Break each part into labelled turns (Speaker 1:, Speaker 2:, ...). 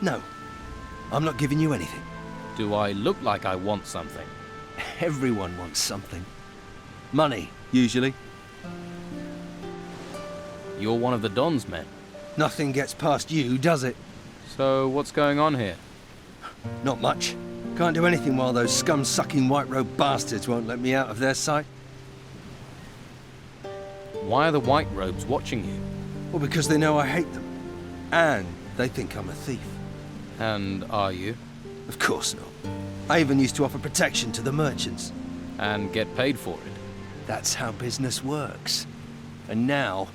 Speaker 1: No. I'm not giving you anything.
Speaker 2: Do I look like I want something?
Speaker 1: Everyone wants something. Money, usually.
Speaker 2: You're one of the Don's men.
Speaker 1: Nothing gets past you, does it?
Speaker 2: So what's going on here?
Speaker 1: Not much. Can't do anything while those scum-sucking white-robed bastards won't let me out of their sight.
Speaker 2: Why are the white robes watching you?
Speaker 1: Well, because they know I hate them. And they think I'm a thief.
Speaker 2: And are you?
Speaker 1: Of course not. I even used to offer protection to the merchants.
Speaker 2: And get paid for it?
Speaker 1: That's how business works. And now,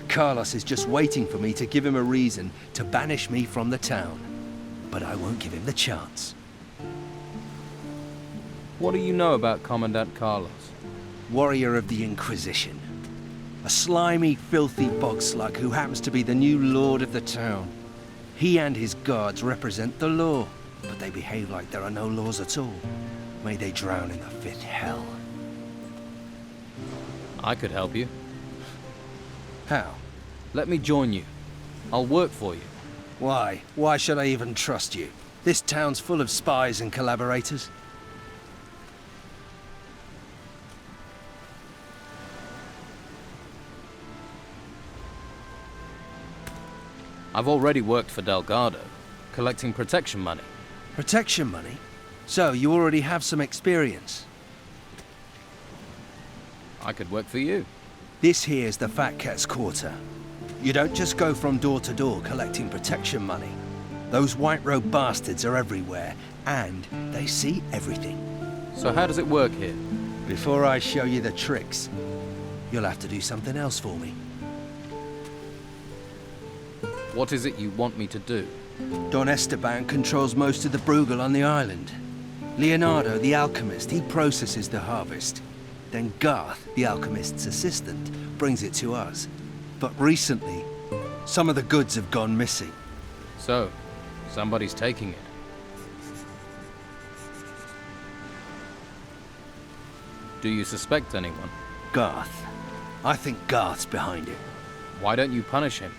Speaker 1: Carlos is just waiting for me to give him a reason to banish me from the town. But I won't give him the chance.
Speaker 2: What do you know about Commandant Carlos?
Speaker 1: Warrior of the Inquisition. A slimy, filthy bog-slug who happens to be the new lord of the town. He and his guards represent the law, but they behave like there are no laws at all. May they drown in the fifth hell.
Speaker 2: I could help you.
Speaker 1: How?
Speaker 2: Let me join you. I'll work for you.
Speaker 1: Why? Why should I even trust you? This town's full of spies and collaborators.
Speaker 2: I've already worked for Delgado, collecting protection money.
Speaker 1: Protection money? So, you already have some experience.
Speaker 2: I could work for you.
Speaker 1: This here's the Fat Cat's Quarter. You don't just go from door to door collecting protection money. Those white-robed bastards are everywhere, and they see everything.
Speaker 2: So how does it work here?
Speaker 1: Before I show you the tricks, you'll have to do something else for me.
Speaker 2: What is it you want me to do?
Speaker 1: Don Esteban controls most of the Bruegel on the island. Leonardo, the alchemist, he processes the harvest. Then Garth, the alchemist's assistant, brings it to us. But recently, some of the goods have gone missing.
Speaker 2: So, somebody's taking it. Do you suspect anyone?
Speaker 1: Garth. I think Garth's behind it.
Speaker 2: Why don't you punish him?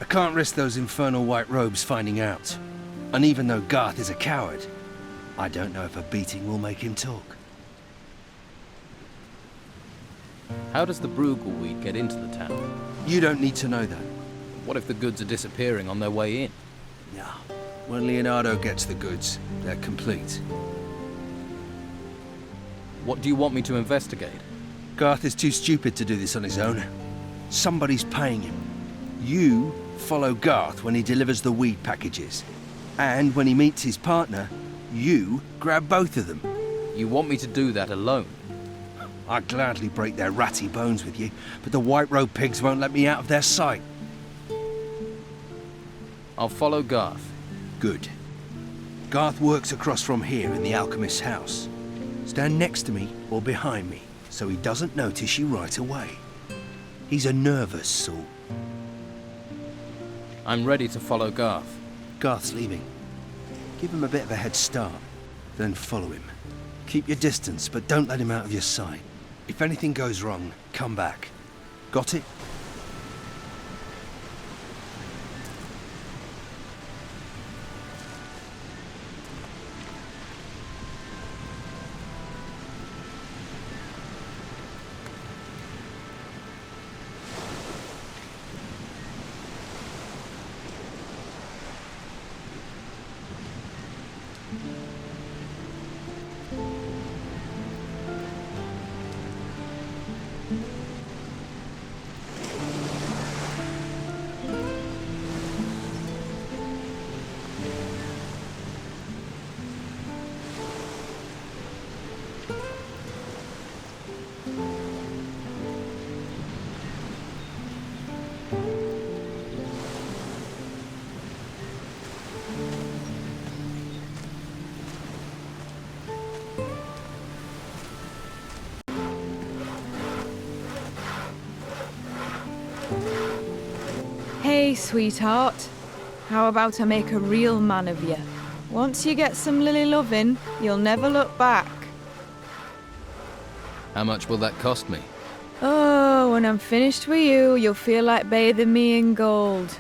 Speaker 1: I can't risk those infernal white robes finding out. And even though Garth is a coward, I don't know if a beating will make him talk.
Speaker 2: How does the Bruegel wheat get into the town?
Speaker 1: You don't need to know that.
Speaker 2: What if the goods are disappearing on their way in?
Speaker 1: No. When Leonardo gets the goods, they're complete.
Speaker 2: What do you want me to investigate?
Speaker 1: Garth is too stupid to do this on his own. Somebody's paying him. You follow Garth when he delivers the weed packages. And when he meets his partner, you grab both of them.
Speaker 2: You want me to do that alone?
Speaker 1: I'd gladly break their ratty bones with you, but the white-robed pigs won't let me out of their sight.
Speaker 2: I'll follow Garth.
Speaker 1: Good. Garth works across from here in the alchemist's house. Stand next to me or behind me, so he doesn't notice you right away. He's a nervous sort.
Speaker 2: I'm ready to follow Garth.
Speaker 1: Garth's leaving. Give him a bit of a head start, then follow him. Keep your distance, but don't let him out of your sight. If anything goes wrong, come back. Got it?
Speaker 3: Hey, sweetheart. How about I make a real man of you? Once you get some Lilly loving, you'll never look back.
Speaker 2: How much will that cost me?
Speaker 3: Oh, when I'm finished with you, you'll feel like bathing me in gold.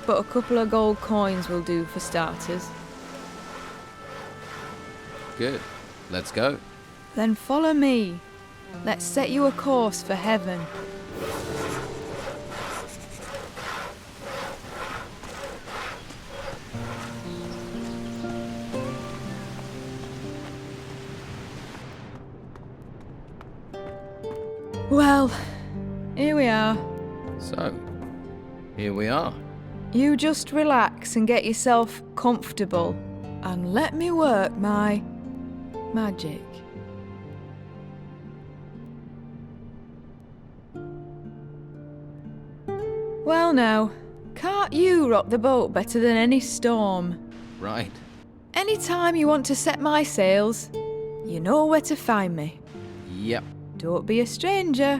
Speaker 3: but a couple of gold coins will do for starters.
Speaker 2: Good. Let's go.
Speaker 3: Then follow me. Let's set you a course for heaven. Well, here we are.
Speaker 2: So, here we are.
Speaker 3: You just relax and get yourself comfortable, and let me work my magic. Well now, can't you rock the boat better than any storm?
Speaker 2: Right.
Speaker 3: Anytime you want to set my sails, you know where to find me.
Speaker 2: Yep.
Speaker 3: Don't be a stranger.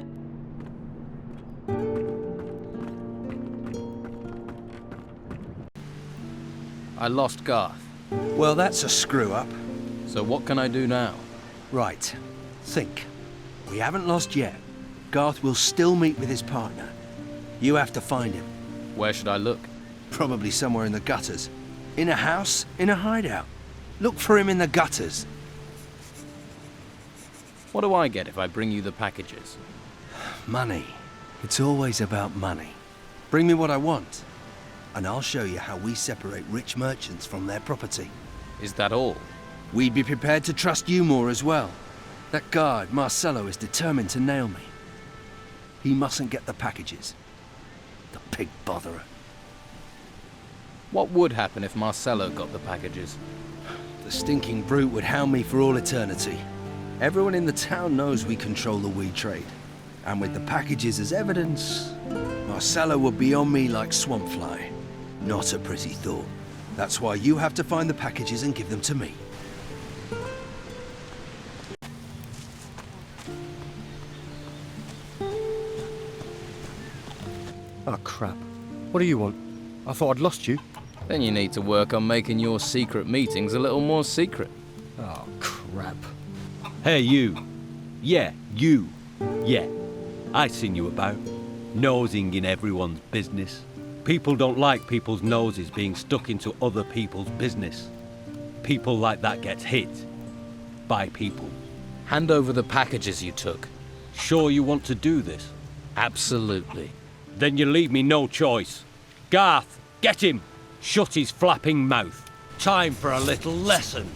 Speaker 2: I lost Garth.
Speaker 1: Well, that's a screw-up.
Speaker 2: So what can I do now?
Speaker 1: Right. Think. We haven't lost yet. Garth will still meet with his partner. You have to find him.
Speaker 2: Where should I look?
Speaker 1: Probably somewhere in the gutters. In a house, in a hideout. Look for him in the gutters.
Speaker 2: What do I get if I bring you the packages?
Speaker 1: Money. It's always about money. Bring me what I want, and I'll show you how we separate rich merchants from their property.
Speaker 2: Is that all?
Speaker 1: We'd be prepared to trust you more as well. That guard, Marcello, is determined to nail me. He mustn't get the packages. The pig botherer.
Speaker 2: What would happen if Marcello got the packages?
Speaker 1: The stinking brute would hound me for all eternity. Everyone in the town knows we control the weed trade. And with the packages as evidence, Marcello would be on me like swampfly. Not a pretty thought. That's why you have to find the packages and give them to me.
Speaker 4: Oh, crap. What do you want? I thought I'd lost you.
Speaker 2: Then you need to work on making your secret meetings a little more secret.
Speaker 4: Oh, crap. Hey, you. Yeah, you. Yeah. I seen you about. Nosing in everyone's business. People don't like people's noses being stuck into other people's business. People like that gets hit. By people.
Speaker 2: Hand over the packages you took.
Speaker 4: Sure you want to do this?
Speaker 2: Absolutely.
Speaker 4: Then you leave me no choice. Garth, get him! Shut his flapping mouth. Time for a little lesson.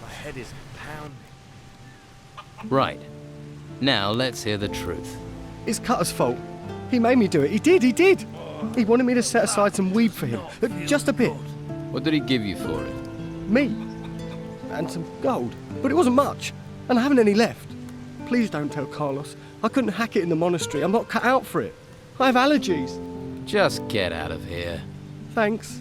Speaker 5: My head is pounding.
Speaker 2: Right. Now let's hear the truth.
Speaker 6: It's Cutter's fault. He made me do it. He did. He wanted me to set aside some weed for him. Just a bit.
Speaker 2: What did he give you for it?
Speaker 6: Me. And some gold. But it wasn't much. And I haven't any left. Please don't tell Carlos. I couldn't hack it in the monastery. I'm not cut out for it. I have allergies.
Speaker 2: Just get out of here.
Speaker 6: Thanks.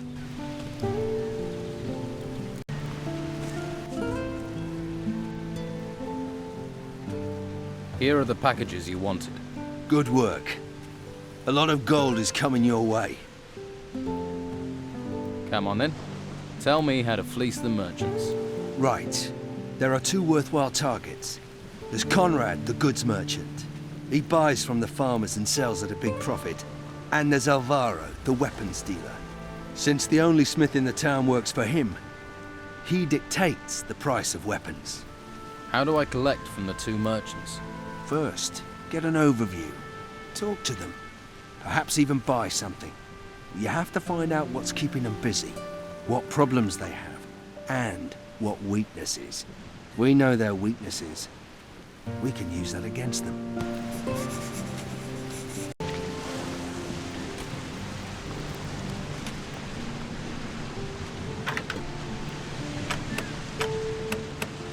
Speaker 2: Here are the packages you wanted.
Speaker 1: Good work. A lot of gold is coming your way.
Speaker 2: Come on then. Tell me how to fleece the merchants.
Speaker 1: Right. There are two worthwhile targets. There's Conrad, the goods merchant. He buys from the farmers and sells at a big profit. And there's Alvaro, the weapons dealer. Since the only smith in the town works for him, he dictates the price of weapons.
Speaker 2: How do I collect from the two merchants?
Speaker 1: First, get an overview. Talk to them. Perhaps even buy something. You have to find out what's keeping them busy, what problems they have, and what weaknesses. We know their weaknesses. We can use that against them.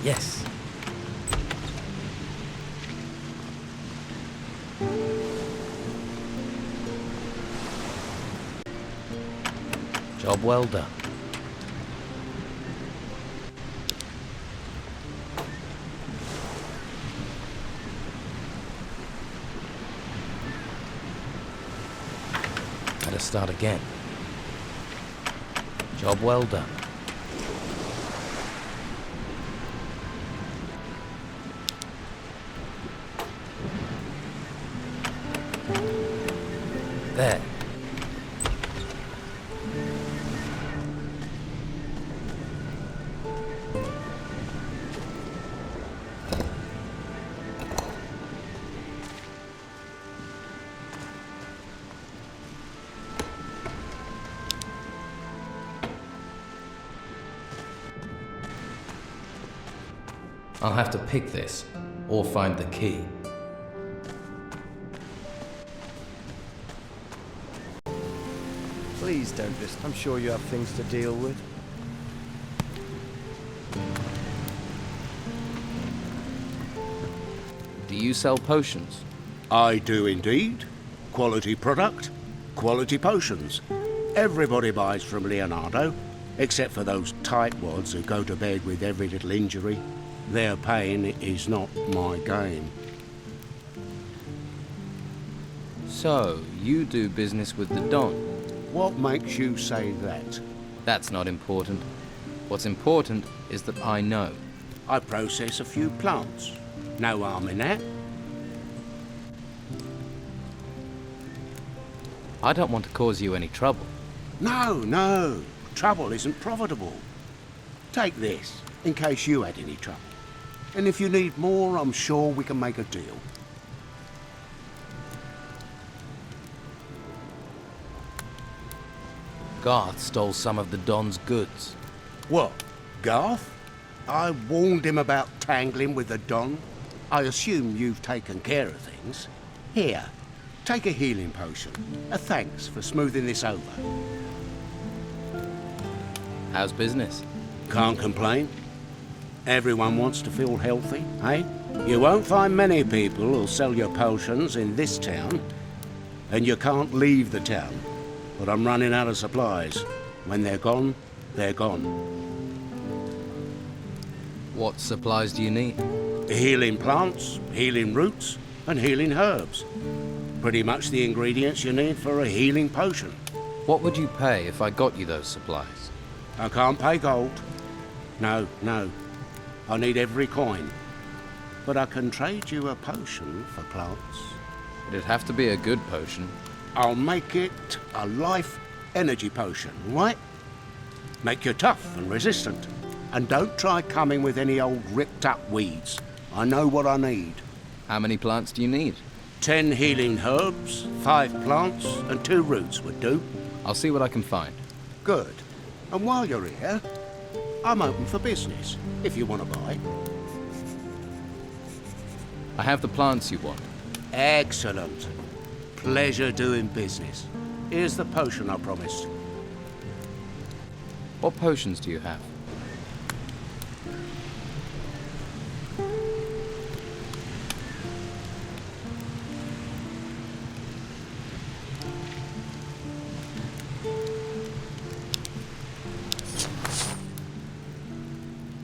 Speaker 5: Yes.
Speaker 2: Job well done. better start again. Job well done. There. I'll have to pick this, or find the key.
Speaker 6: Please don't listen. I'm sure you have things to deal with.
Speaker 2: Do you sell potions?
Speaker 7: I do indeed. Quality product, quality potions. Everybody buys from Leonardo, except for those tightwads who go to bed with every little injury. Their pain is not my gain.
Speaker 2: So, you do business with the Don?
Speaker 7: What makes you say that?
Speaker 2: That's not important. What's important is that I know.
Speaker 7: I process a few plants. No harm in that.
Speaker 2: I don't want to cause you any trouble.
Speaker 7: No. Trouble isn't profitable. Take this, in case you had any trouble. And if you need more, I'm sure we can make a deal.
Speaker 2: Garth stole some of the Don's goods.
Speaker 7: What, Garth? I warned him about tangling with the Don. I assume you've taken care of things. Here, take a healing potion. A thanks for smoothing this over.
Speaker 2: How's business?
Speaker 7: Can't complain. Everyone wants to feel healthy, eh? You won't find many people who'll sell your potions in this town. And you can't leave the town. But I'm running out of supplies. When they're gone, they're gone.
Speaker 2: What supplies do you need?
Speaker 7: Healing plants, healing roots, and healing herbs. Pretty much the ingredients you need for a healing potion.
Speaker 2: What would you pay if I got you those supplies?
Speaker 7: I can't pay gold. No. I need every coin. But I can trade you a potion for plants.
Speaker 2: It'd have to be a good potion.
Speaker 7: I'll make it a life energy potion, right? Make you tough and resistant. And don't try coming with any old ripped up weeds. I know what I need.
Speaker 2: How many plants do you need?
Speaker 7: 10 healing herbs, 5 plants, and 2 roots would do.
Speaker 2: I'll see what I can find.
Speaker 7: Good. And while you're here, I'm open for business, if you want to buy.
Speaker 2: I have the plants you want.
Speaker 7: Excellent. Pleasure doing business. Here's the potion I promised.
Speaker 2: What potions do you have?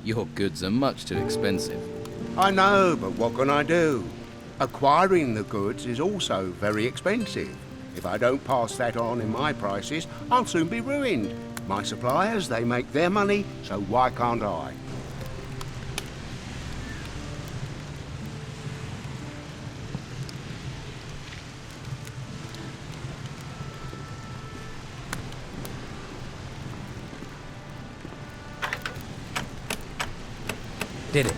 Speaker 2: Your goods are much too expensive.
Speaker 7: I know, but what can I do? Acquiring the goods is also very expensive. If I don't pass that on in my prices, I'll soon be ruined. My suppliers, they make their money, so why can't I?
Speaker 2: Did it?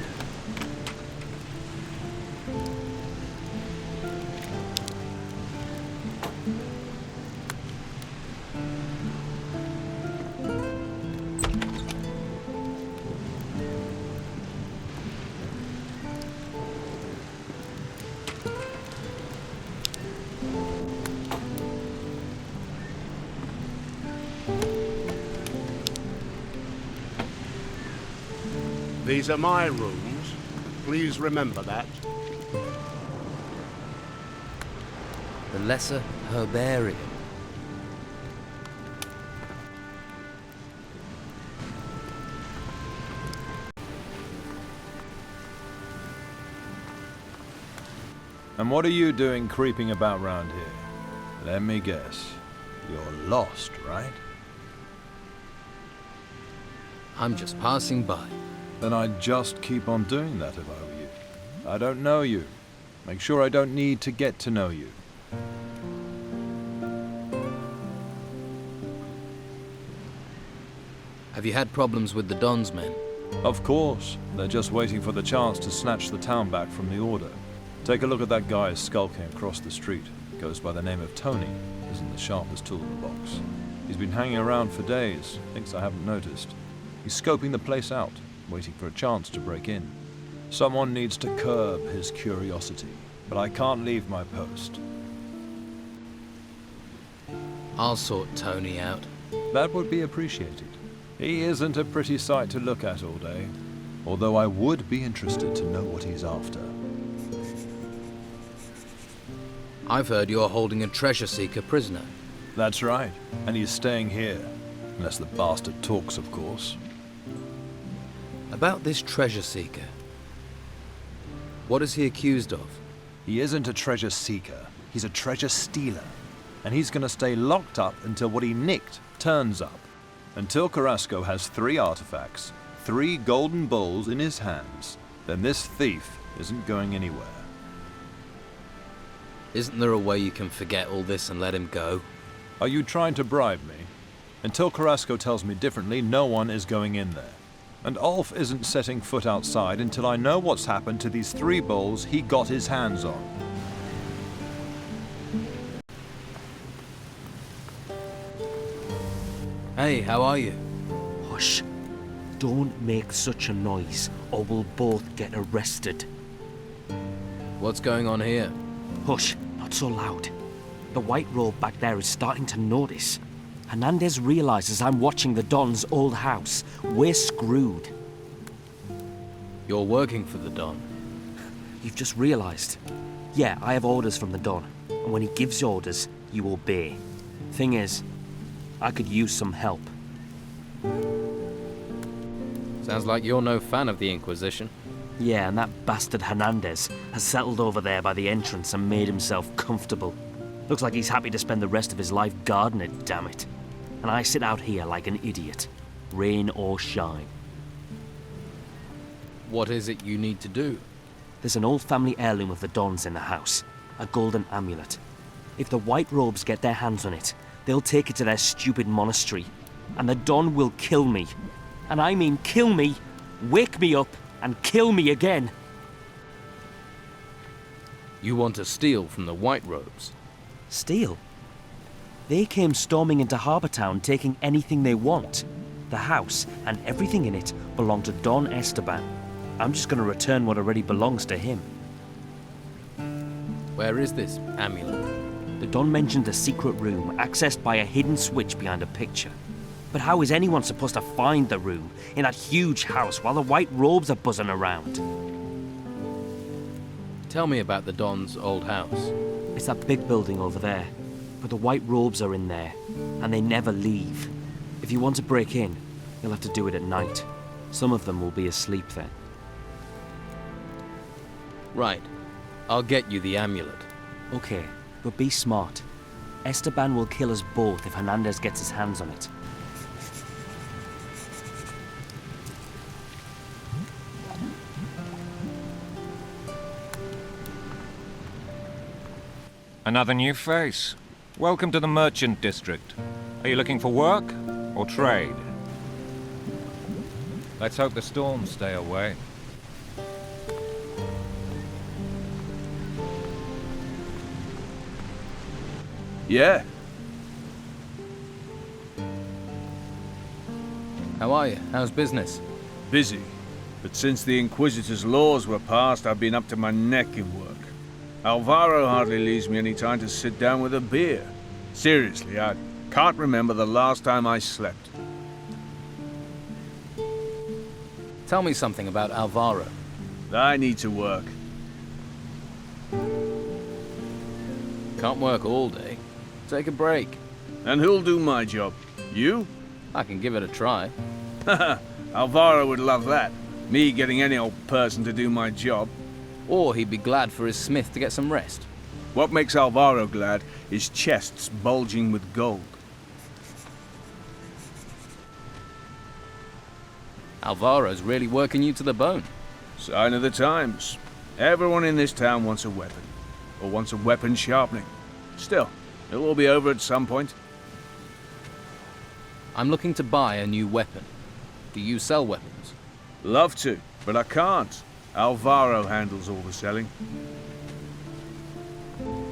Speaker 7: These are my rooms. Please remember that.
Speaker 2: The Lesser Herbarium.
Speaker 8: And what are you doing creeping about round here? Let me guess. You're lost, right?
Speaker 2: I'm just passing by.
Speaker 8: Then I'd just keep on doing that if I were you. I don't know you. Make sure I don't need to get to know you.
Speaker 2: Have you had problems with the Don's men?
Speaker 8: Of course. They're just waiting for the chance to snatch the town back from the Order. Take a look at that guy skulking across the street. Goes by the name of Tony. Isn't the sharpest tool in the box. He's been hanging around for days. Thinks I haven't noticed. He's scoping the place out, waiting for a chance to break in. Someone needs to curb his curiosity, but I can't leave my post.
Speaker 2: I'll sort Tony out.
Speaker 8: That would be appreciated. He isn't a pretty sight to look at all day, although I would be interested to know what he's after.
Speaker 2: I've heard you're holding a treasure seeker prisoner.
Speaker 8: That's right, and he's staying here. Unless the bastard talks, of course.
Speaker 2: About this treasure seeker. What is he accused of?
Speaker 8: He isn't a treasure seeker, he's a treasure stealer. And he's gonna stay locked up until what he nicked turns up. Until Carrasco has 3 artifacts, 3 golden bowls in his hands, then this thief isn't going anywhere.
Speaker 2: Isn't there a way you can forget all this and let him go?
Speaker 8: Are you trying to bribe me? Until Carrasco tells me differently, no one is going in there. And Ulf isn't setting foot outside until I know what's happened to these 3 bowls he got his hands on.
Speaker 2: Hey, how are you?
Speaker 9: Hush. Don't make such a noise, or we'll both get arrested.
Speaker 2: What's going on here?
Speaker 9: Hush, not so loud. The white robe back there is starting to notice. Hernandez realizes I'm watching the Don's old house. We're screwed.
Speaker 2: You're working for the Don.
Speaker 9: You've just realized. Yeah, I have orders from the Don. And when he gives orders, you obey. Thing is, I could use some help.
Speaker 2: Sounds like you're no fan of the Inquisition.
Speaker 9: Yeah, and that bastard Hernandez has settled over there by the entrance and made himself comfortable. Looks like he's happy to spend the rest of his life guarding it, damn it. And I sit out here like an idiot, rain or shine.
Speaker 2: What is it you need to do?
Speaker 9: There's an old family heirloom of the Dons in the house, a golden amulet. If the white robes get their hands on it, they'll take it to their stupid monastery, and the Don will kill me. And I mean kill me, wake me up, and kill me again.
Speaker 2: You want to steal from the white robes?
Speaker 9: Steal? They came storming into Harbour Town taking anything they want. The house and everything in it belong to Don Esteban. I'm just going to return what already belongs to him.
Speaker 2: Where is this amulet?
Speaker 9: The Don mentioned a secret room accessed by a hidden switch behind a picture. But how is anyone supposed to find the room in that huge house while the white robes are buzzing around?
Speaker 2: Tell me about the Don's old house.
Speaker 9: It's that big building over there. But the white robes are in there, and they never leave. If you want to break in, you'll have to do it at night. Some of them will be asleep then.
Speaker 2: Right. I'll get you the amulet.
Speaker 9: Okay, but be smart. Esteban will kill us both if Hernandez gets his hands on it.
Speaker 10: Another new face. Welcome to the Merchant District. Are you looking for work or trade? Let's hope the storms stay away.
Speaker 8: Yeah.
Speaker 2: How are you? How's business?
Speaker 11: Busy. But since the Inquisitor's laws were passed, I've been up to my neck in work. Alvaro hardly leaves me any time to sit down with a beer. Seriously, I can't remember the last time I slept.
Speaker 2: Tell me something about Alvaro.
Speaker 11: I need to work.
Speaker 2: Can't work all day. Take a break.
Speaker 11: And who'll do my job? You?
Speaker 2: I can give it a try.
Speaker 11: Haha, Alvaro would love that. Me getting any old person to do my job.
Speaker 2: Or he'd be glad for his smith to get some rest.
Speaker 11: What makes Alvaro glad is chests bulging with gold.
Speaker 12: Alvaro's really working you to the bone.
Speaker 11: Sign of the times. Everyone in this town wants a weapon. Or wants a weapon sharpening. Still, it'll all be over at some point.
Speaker 12: I'm looking to buy a new weapon. Do you sell weapons?
Speaker 11: Love to, but I can't. Alvaro handles all the selling.
Speaker 12: Do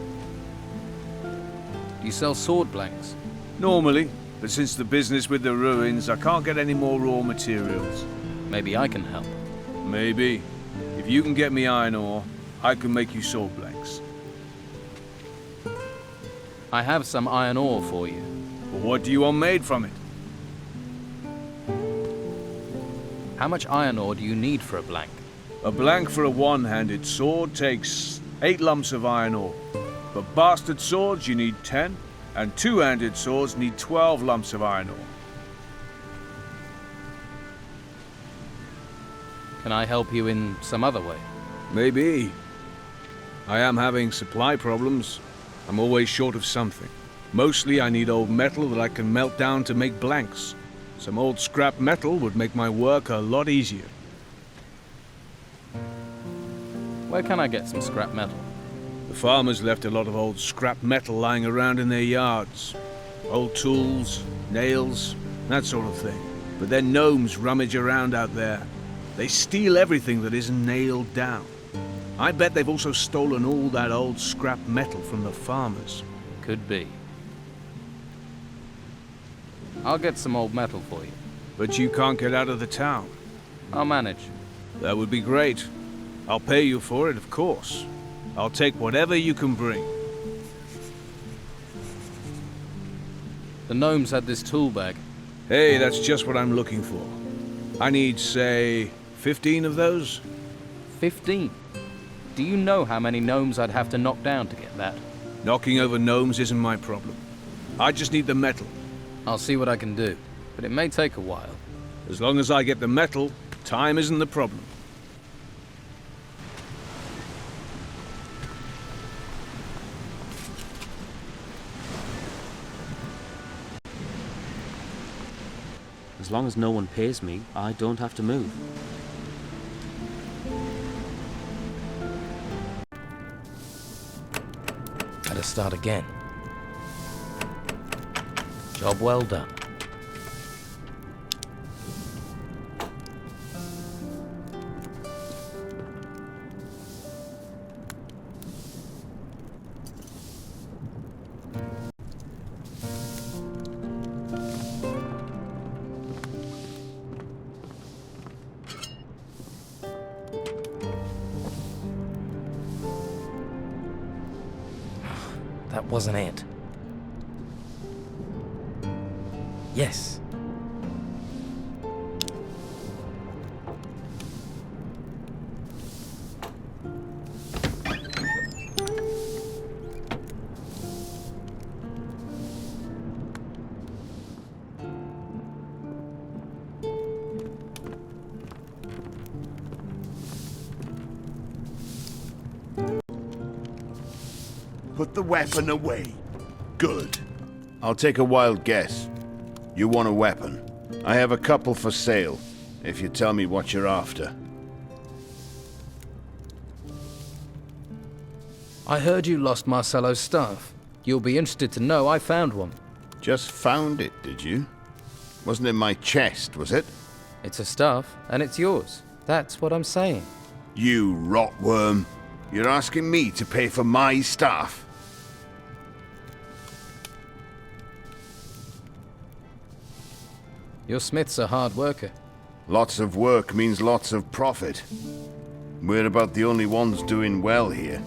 Speaker 12: you sell sword blanks?
Speaker 11: Normally, but since the business with the ruins, I can't get any more raw materials.
Speaker 12: Maybe I can help.
Speaker 11: Maybe. If you can get me iron ore, I can make you sword blanks.
Speaker 12: I have some iron ore for you.
Speaker 11: But what do you want made from it?
Speaker 12: How much iron ore do you need for a blank?
Speaker 11: A blank for a one-handed sword takes 8 lumps of iron ore. For bastard swords, you need 10, and two-handed swords need 12 lumps of iron ore.
Speaker 12: Can I help you in some other way?
Speaker 11: Maybe. I am having supply problems. I'm always short of something. Mostly I need old metal that I can melt down to make blanks. Some old scrap metal would make my work a lot easier.
Speaker 12: Where can I get some scrap metal?
Speaker 11: The farmers left a lot of old scrap metal lying around in their yards. Old tools, nails, that sort of thing. But then gnomes rummage around out there. They steal everything that isn't nailed down. I bet they've also stolen all that old scrap metal from the farmers.
Speaker 12: Could be. I'll get some old metal for you.
Speaker 11: But you can't get out of the town.
Speaker 12: I'll manage.
Speaker 11: That would be great. I'll pay you for it, of course. I'll take whatever you can bring.
Speaker 12: The gnomes had this tool bag.
Speaker 11: Hey, that's just what I'm looking for. I need, say, 15 of those?
Speaker 12: 15? Do you know how many gnomes I'd have to knock down to get that?
Speaker 11: Knocking over gnomes isn't my problem. I just need the metal.
Speaker 12: I'll see what I can do, but it may take a while.
Speaker 11: As long as I get the metal, time isn't the problem.
Speaker 9: As long as no one pays me, I don't have to move.
Speaker 5: Gotta start again. Job well done. That wasn't it. Yes.
Speaker 13: Put the weapon away. Good. I'll take a wild guess. You want a weapon? I have a couple for sale, if you tell me what you're after.
Speaker 12: I heard you lost Marcelo's staff. You'll be interested to know I found one.
Speaker 13: Just found it, did you? Wasn't in my chest, was it?
Speaker 12: It's a staff, and it's yours. That's what I'm saying.
Speaker 13: You rotworm. You're asking me to pay for my staff?
Speaker 12: Your smith's a hard worker.
Speaker 13: Lots of work means lots of profit. We're about the only ones doing well here.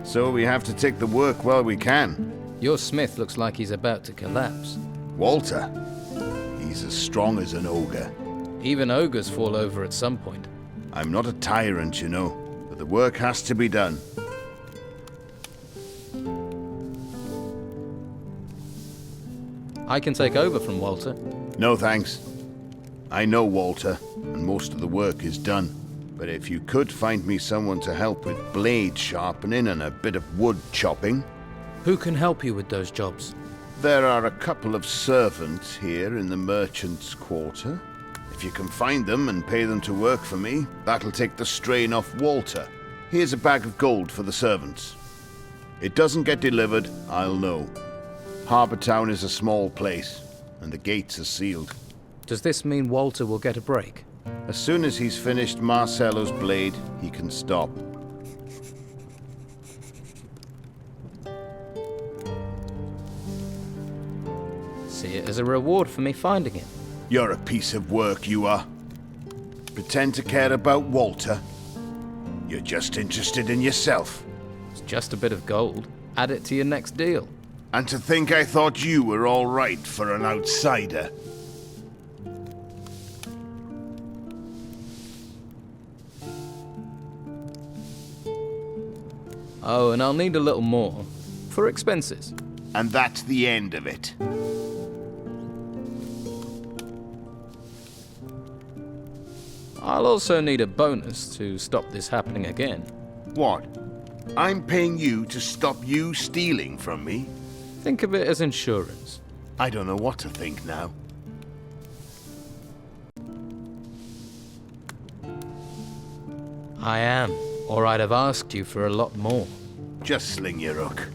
Speaker 13: So we have to take the work while we can.
Speaker 12: Your smith looks like he's about to collapse.
Speaker 13: Walter? He's as strong as an ogre.
Speaker 12: Even ogres fall over at some point.
Speaker 13: I'm not a tyrant, you know, but the work has to be done.
Speaker 12: I can take over from Walter.
Speaker 13: No thanks. I know Walter, and most of the work is done. But if you could find me someone to help with blade sharpening and a bit of wood chopping...
Speaker 12: Who can help you with those jobs?
Speaker 13: There are a couple of servants here in the merchant's quarter. If If you can find them and pay them to work for me, that'll take the strain off Walter. Here's a bag of gold for the servants. It doesn't get delivered, I'll know. Harbour Town is a small place, and the gates are sealed.
Speaker 12: Does this mean Walter will get a break?
Speaker 13: As soon as he's finished Marcello's blade, he can stop.
Speaker 12: See it as a reward for me finding him.
Speaker 13: You're a piece of work, you are. Pretend to care about Walter. You're just interested in yourself.
Speaker 12: It's just a bit of gold. Add it to your next deal.
Speaker 13: And to think I thought you were all right for an outsider.
Speaker 12: Oh, and I'll need a little more. For expenses.
Speaker 13: And that's the end of it.
Speaker 12: I'll also need a bonus to stop this happening again.
Speaker 13: What? I'm paying you to stop you stealing from me?
Speaker 12: Think of it as insurance.
Speaker 13: I don't know what to think now.
Speaker 12: I am, or I'd have asked you for a lot more.
Speaker 13: Just sling your hook.